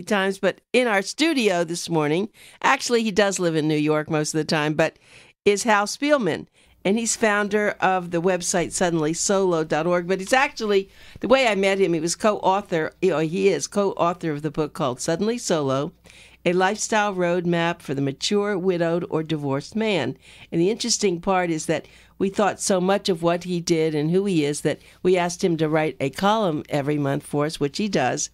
times, but in our studio this morning, actually he does live in New York most of the time, but is Hal Spielman. And he's founder of the website suddenlysolo.org. But it's actually, the way I met him, he was co-author, he is co-author of the book called Suddenly Solo, A Lifestyle Roadmap for the Mature, Widowed, or Divorced Man. And the interesting part is that we thought so much of what he did and who he is that we asked him to write a column every month for us, which he does.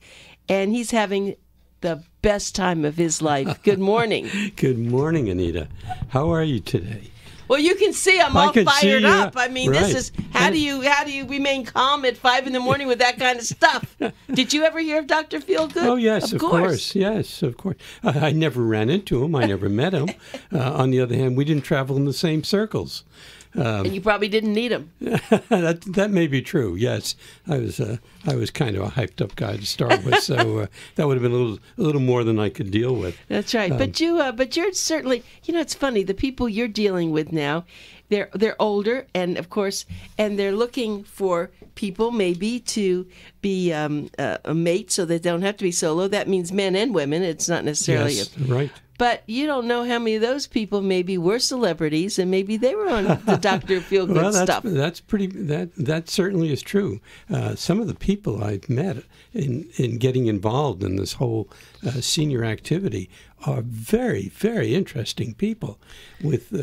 And he's having the best time of his life. Good morning. Good morning, Anita. How are you today? Well, you can see I'm all fired up. I mean, right. This is how do you remain calm at 5 a.m. with that kind of stuff? Did you ever hear of Dr. Feelgood? Oh, yes, of course. Yes, of course. I never ran into him. I never met him. On the other hand, we didn't travel in the same circles. And you probably didn't need him. That may be true. Yes, I was kind of a hyped up guy to start with, so that would have been a little more than I could deal with. That's right. But you're certainly, it's funny. The people you're dealing with now, they're older, and of course, and they're looking for people maybe to be a mate, so they don't have to be solo. That means men and women. It's not necessarily right. But you don't know how many of those people maybe were celebrities, and maybe they were on the Dr. Feelgood stuff. That certainly is true. Some of the people I've met in getting involved in this whole senior activity are very, very interesting people with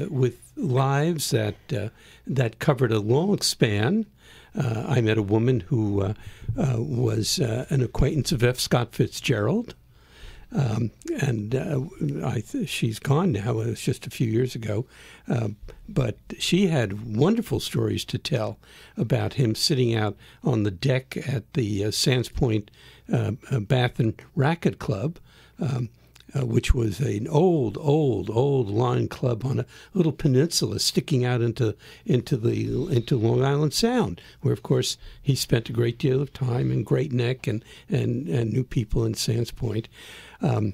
lives that covered a long span. I met a woman who was an acquaintance of F. Scott Fitzgerald. She's gone now. It was just a few years ago. But she had wonderful stories to tell about him sitting out on the deck at the Sands Point Bath and Racquet Club, which was an old line club on a little peninsula sticking out into Long Island Sound, where of course he spent a great deal of time in Great Neck and knew people in Sands Point. And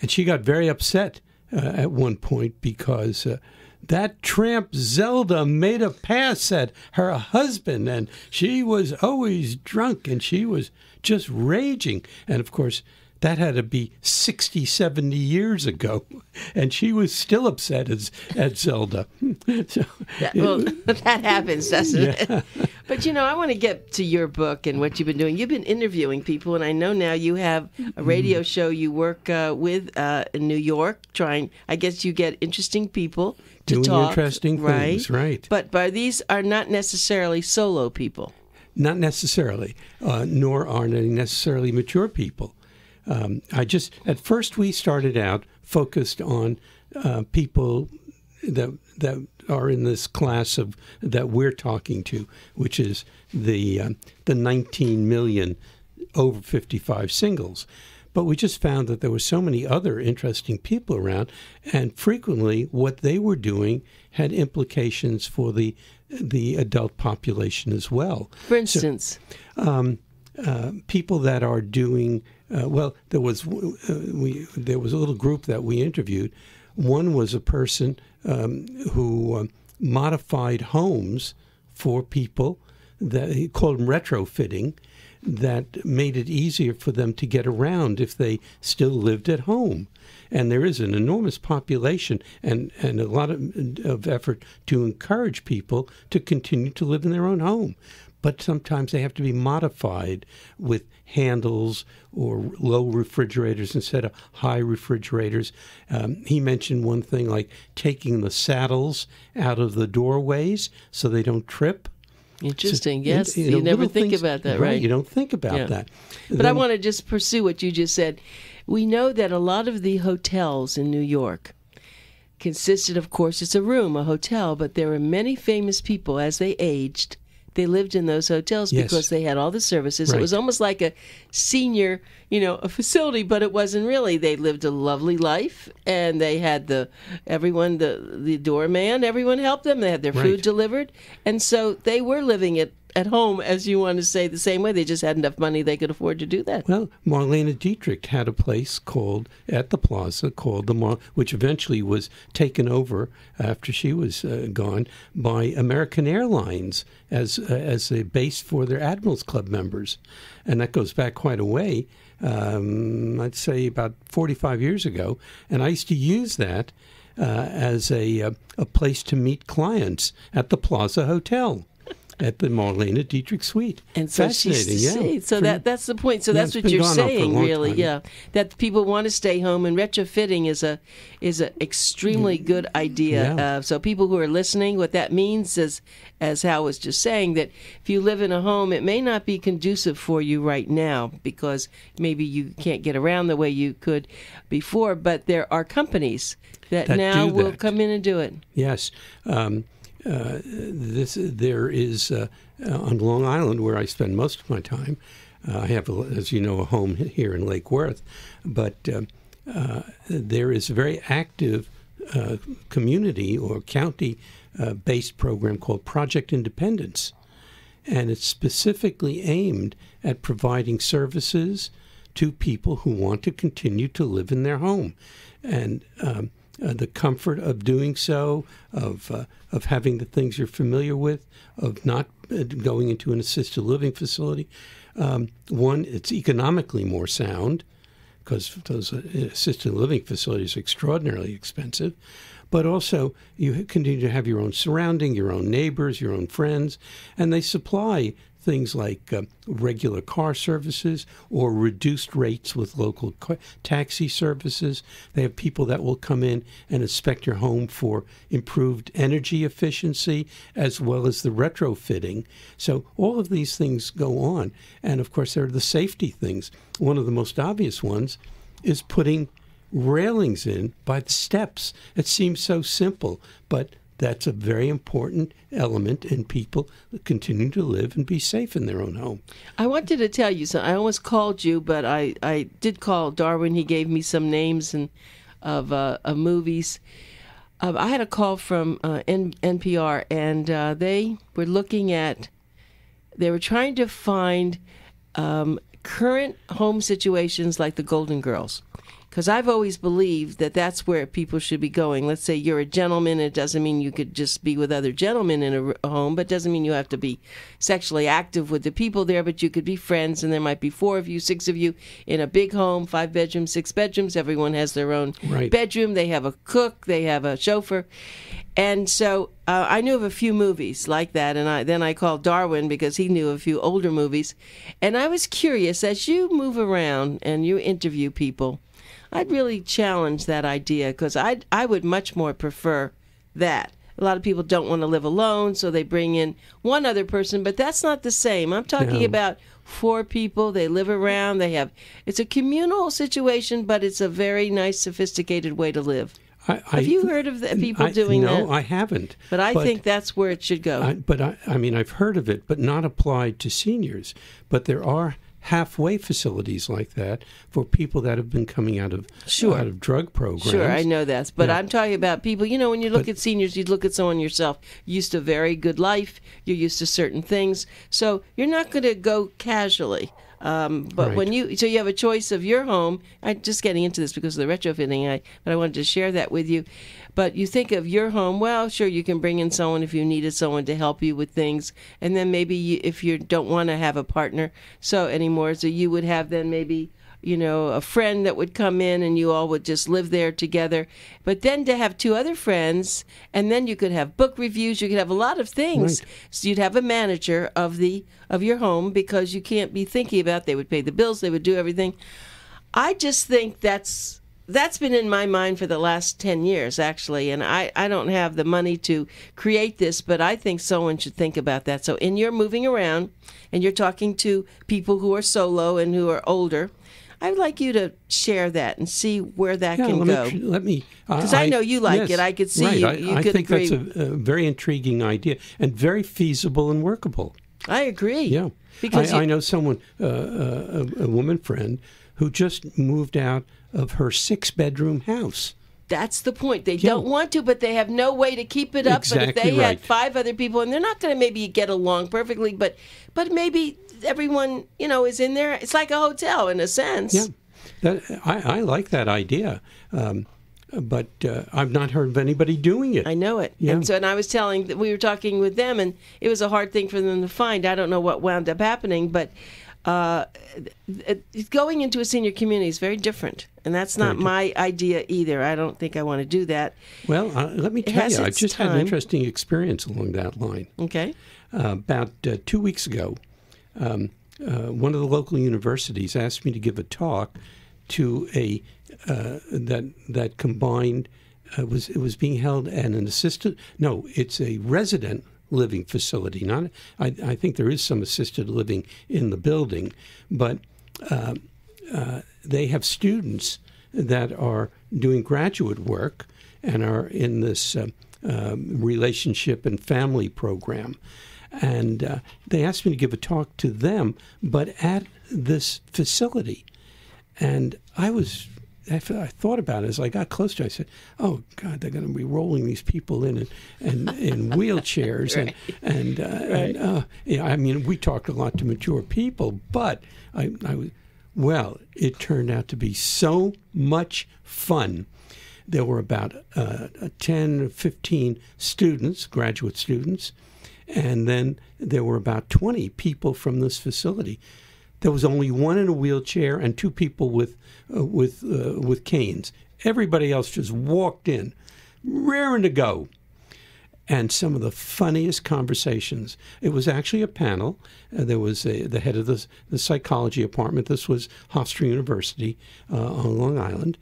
she got very upset at one point because that tramp Zelda made a pass at her husband, and she was always drunk, and she was just raging. And of course, that had to be 60, 70 years ago, and she was still upset at Zelda. That happens, doesn't it? But, I want to get to your book and what you've been doing. You've been interviewing people, and I know now you have a radio show you work with in New York, I guess you get interesting people to doing talk. Interesting things, right. But these are not necessarily solo people. Not necessarily, nor are they necessarily mature people. At first we started out focused on people that are in this class that we're talking to, which is the 19 million over 55 singles. But we just found that there were so many other interesting people around, and frequently what they were doing had implications for the adult population as well. For instance, people that are doing. There was a little group that we interviewed. One was a person who modified homes for people that he called them retrofitting, that made it easier for them to get around if they still lived at home. And there is an enormous population and a lot of effort to encourage people to continue to live in their own home. But sometimes they have to be modified with handles or low refrigerators instead of high refrigerators. He mentioned one thing like taking the saddles out of the doorways so they don't trip. Interesting, yes. You never think about that, right? You don't think about that. But I want to just pursue what you just said. We know that a lot of the hotels in New York consisted, of course, it's a room, a hotel, but there were many famous people as they aged. They lived in those hotels because they had all the services. Right. It was almost like a senior, a facility, but it wasn't really. They lived a lovely life, and they had the doorman, everyone helped them. They had their food delivered, and so they were living at home, as you want to say, the same way. They just had enough money they could afford to do that. Well, Marlene Dietrich had a place at the Plaza called which eventually was taken over after she was gone by American Airlines as a base for their Admirals Club members. And that goes back quite a way. I'd say about 45 years ago, and I used to use that as a place to meet clients at the Plaza Hotel. At the Marlena Dietrich Suite. And so fascinating, So that's the point. So that's what you're saying, really, yeah. That people want to stay home, and retrofitting is a extremely good idea. Yeah. So people who are listening, what that means is, as Hal was just saying, that if you live in a home, it may not be conducive for you right now because maybe you can't get around the way you could before, but there are companies that now will come in and do it. Yes. There is on Long Island, where I spend most of my time. I have, as you know, a home here in Lake Worth, but there is a very active community or county-based program called Project Independence, and it's specifically aimed at providing services to people who want to continue to live in their home, and the comfort of doing so, of having the things you're familiar with, of not going into an assisted living facility. One, it's economically more sound because those assisted living facilities are extraordinarily expensive. But also, you continue to have your own surrounding, your own neighbors, your own friends, and they supply things like regular car services or reduced rates with local taxi services. They have people that will come in and inspect your home for improved energy efficiency as well as the retrofitting. So all of these things go on. And of course, there are the safety things. One of the most obvious ones is putting railings in by the steps. It seems so simple, but that's a very important element in people continuing to live and be safe in their own home. I wanted to tell you something. I almost called you, but I did call Darwin. He gave me some names of movies. I had a call from NPR, and they were they were trying to find current home situations like the Golden Girls. Because I've always believed that that's where people should be going. Let's say you're a gentleman. It doesn't mean you could just be with other gentlemen in a home, but it doesn't mean you have to be sexually active with the people there, but you could be friends, and there might be 4 of you, 6 of you in a big home, 5 bedrooms, 6 bedrooms. Everyone has their own bedroom. They have a cook. They have a chauffeur. And so I knew of a few movies like that, and then I called Darwin because he knew a few older movies. And I was curious, as you move around and you interview people, I'd really challenge that idea because I would much more prefer that. A lot of people don't want to live alone, so they bring in one other person, but that's not the same. I'm talking about 4 people. They live around. It's a communal situation, but it's a very nice, sophisticated way to live. Have you heard of people doing that? No, I haven't. But I think that's where it should go. I mean, I've heard of it, but not applied to seniors. But there are halfway facilities like that for people that have been coming out of drug programs. Sure, I know that. But I'm talking about people, when you look at seniors, you look at someone yourself. You're used to a very good life. You're used to certain things. So you're not going to go casually. But when you have a choice of your home. I'm just getting into this because of the retrofitting, but I wanted to share that with you. But you think of your home, well, sure, you can bring in someone if you needed someone to help you with things. And then maybe if you don't want to have a partner anymore, so you would have then maybe, a friend that would come in and you all would just live there together. But then to have 2 other friends, and then you could have book reviews, you could have a lot of things. Right. So you'd have a manager of your home because you can't be thinking about they would pay the bills, they would do everything. I just think that's been in my mind for the last 10 years, actually, and I don't have the money to create this, but I think someone should think about that. So in your moving around, and you're talking to people who are solo and who are older, I would like you to share that and see where that can go. Let me, because I know you like it. I could see you I could think agree. That's a very intriguing idea and very feasible and workable. I agree. Yeah, because I know someone, a woman friend, who just moved out of her 6-bedroom house. That's the point. They don't want to, but they have no way to keep it up. Exactly. But if they had 5 other people, and they're not going to maybe get along perfectly, but maybe everyone, is in there. It's like a hotel in a sense. Yeah, I like that idea. But I've not heard of anybody doing it. I know it. Yeah. And I was we were talking with them, and it was a hard thing for them to find. I don't know what wound up happening, but going into a senior community is very different, and that's not my idea either. I don't think I want to do that. Well, let me tell you, I just had an interesting experience along that line. Okay. About 2 weeks ago, one of the local universities asked me to give a talk to a that combined. It was being held at an assisted. No, it's a resident living facility. Not, I think there is some assisted living in the building, but they have students that are doing graduate work and are in this relationship and family program. And they asked me to give a talk to them, but at this facility. And I thought about it as I got close to it. I said, "Oh God, they're going to be rolling these people in wheelchairs." Right. And yeah, I mean, we talked a lot to mature people, but it turned out to be so much fun. There were about 10 or 15 students, graduate students, and then there were about 20 people from this facility. There was only one in a wheelchair and two people with canes. Everybody else just walked in, raring to go. And some of the funniest conversations. It was actually a panel. There was the head of the psychology department. This was Hofstra University on Long Island,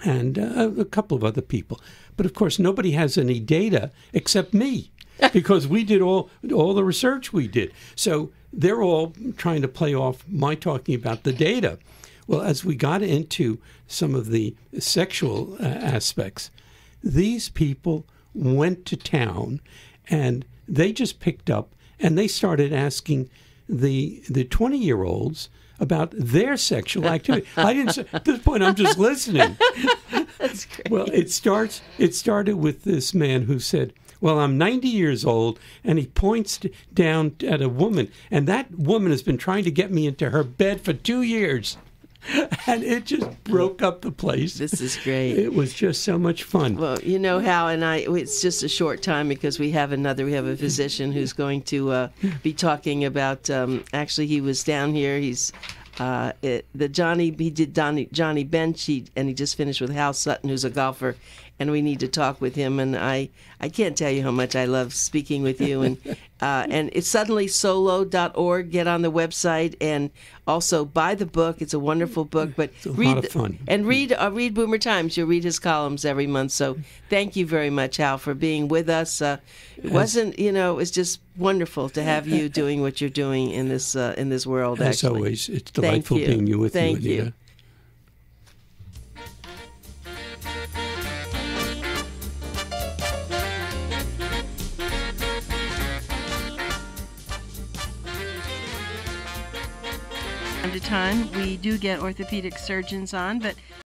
and a couple of other people. But of course, nobody has any data except me, because we did all the research we did. So they're all trying to play off my talking about the data. Well, as we got into some of the sexual aspects, these people went to town, and they just picked up and they started asking the 20-year-olds about their sexual activity. I didn't say, at this point, I'm just listening. That's great. Well, it started with this man who said, "Well, I'm 90 years old," and he points down at a woman, and that woman has been trying to get me into her bed for 2 years. And it just broke up the place. This is great. It was just so much fun. Well, you know how, and it's just a short time because we have a physician who's going to be talking about, actually he was down here, he did Johnny Bench, and he just finished with Hal Sutton, who's a golfer, and we need to talk with him, and I can't tell you how much I love speaking with you, and it's suddenlysolo.org. Get on the website and also buy the book. It's a wonderful book, but it's a lot of fun. And read Boomer Times. You'll read his columns every month. So thank you very much, Hal, for being with us. It was just wonderful to have you doing what you're doing in this world. As always, it's delightful being with you, Anita. Thank you. Time to time, we do get orthopedic surgeons on, but